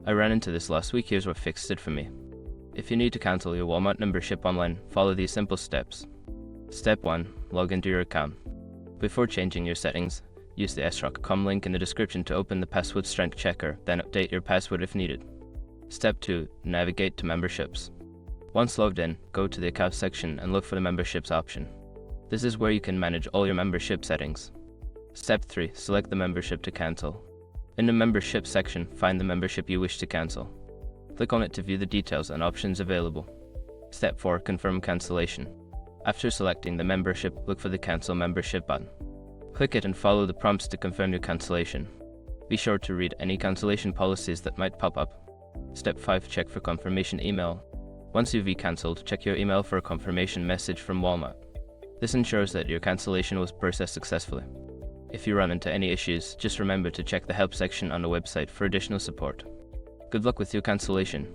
I ran into this last week. Here's what fixed it for me. If you need to cancel your Walmart membership online, follow these simple steps. Step 1. Log into your account. Before changing your settings, use the srock.com link in the description to open the password strength checker, then update your password if needed. Step 2. Navigate to memberships. Once logged in, go to the account section and look for the memberships option. This is where you can manage all your membership settings. Step 3. Select the membership to cancel. In the membership section, find the membership you wish to cancel. Click on it to view the details and options available. Step 4. Confirm cancellation. After selecting the membership, look for the Cancel Membership button. Click it and follow the prompts to confirm your cancellation. Be sure to read any cancellation policies that might pop up. Step 5. Check for confirmation email. Once you've cancelled, check your email for a confirmation message from Walmart. This ensures that your cancellation was processed successfully. If you run into any issues, just remember to check the help section on the website for additional support. Good luck with your cancellation.